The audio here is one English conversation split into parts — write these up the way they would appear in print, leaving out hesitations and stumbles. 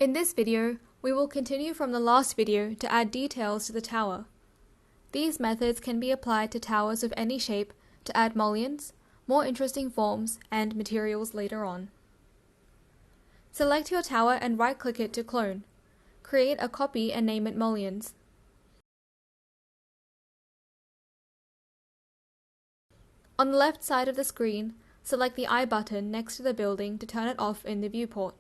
In this video, we will continue from the last video to add details to the tower. These methods can be applied to towers of any shape to add mullions, more interesting forms, and materials later on. Select your tower and right-click it to clone. Create a copy and name it mullions. On the left side of the screen, select the I button next to the building to turn it off in the viewport.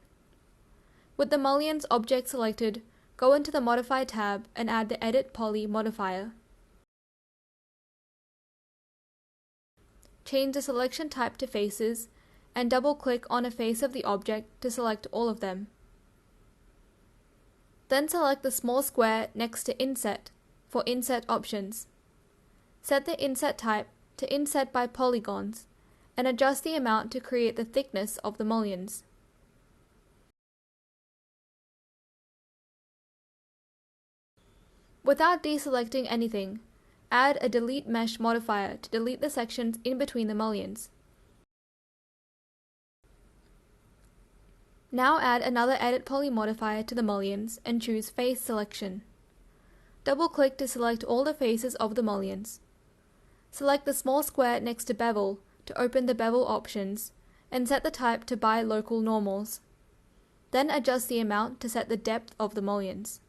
With the mullions object selected, go into the Modify tab and add the Edit Poly modifier. Change the selection type to faces and double-click on a face of the object to select all of them. Then select the small square next to Inset for Inset options. Set the inset type to Inset by Polygons and adjust the amount to create the thickness of the mullions. Without deselecting anything, add a Delete Mesh modifier to delete the sections in between the mullions. Now add another Edit Poly modifier to the mullions and choose Face Selection. Double-click to select all the faces of the mullions. Select the small square next to Bevel to open the bevel options and set the type to by local normals. Then adjust the amount to set the depth of the mullions.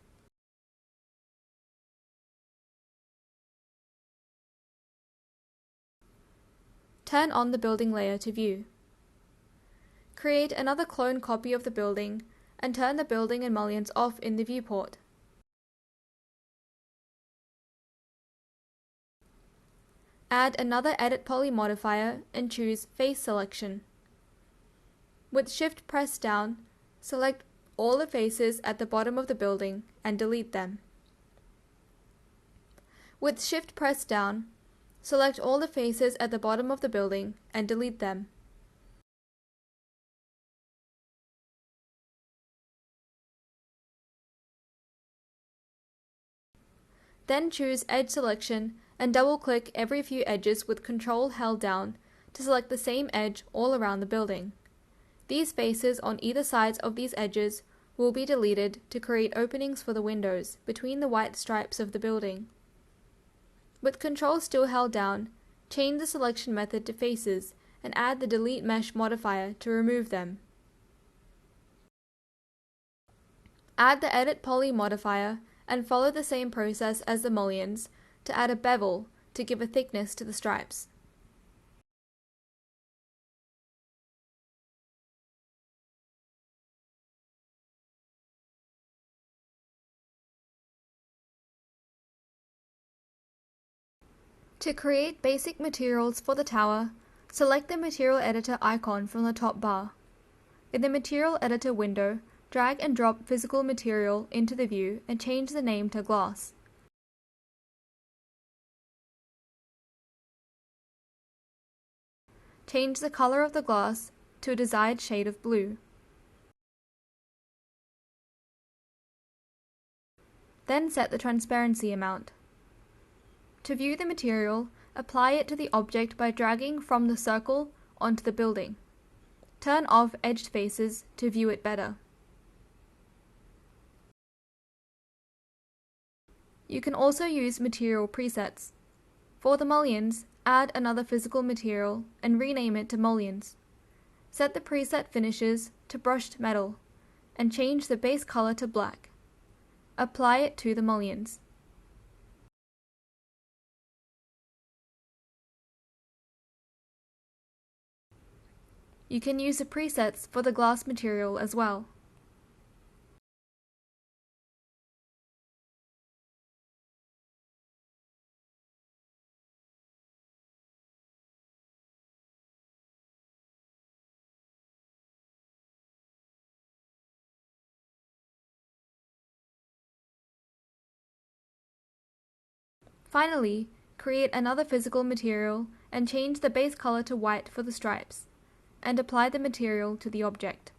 Turn on the building layer to view. Create another clone copy of the building and turn the building and mullions off in the viewport. Add another Edit Poly modifier and choose Face Selection. With Shift pressed down, select all the faces at the bottom of the building and delete them. With Shift pressed down, select all the faces at the bottom of the building and delete them. Then choose Edge Selection and double-click every few edges with Ctrl held down to select the same edge all around the building. These faces on either sides of these edges will be deleted to create openings for the windows between the white stripes of the building. With Ctrl still held down, change the selection method to faces and add the Delete Mesh modifier to remove them. Add the Edit Poly modifier and follow the same process as the mullions to add a bevel to give a thickness to the stripes. To create basic materials for the tower, select the Material Editor icon from the top bar. In the Material Editor window, drag and drop physical material into the view and change the name to Glass. Change the color of the glass to a desired shade of blue. Then set the transparency amount. To view the material, apply it to the object by dragging from the circle onto the building. Turn off edged faces to view it better. You can also use material presets. For the mullions, add another physical material and rename it to mullions. Set the preset finishes to brushed metal and change the base color to black. Apply it to the mullions. You can use the presets for the glass material as well. Finally, create another physical material and change the base color to white for the stripes, and apply the material to the object.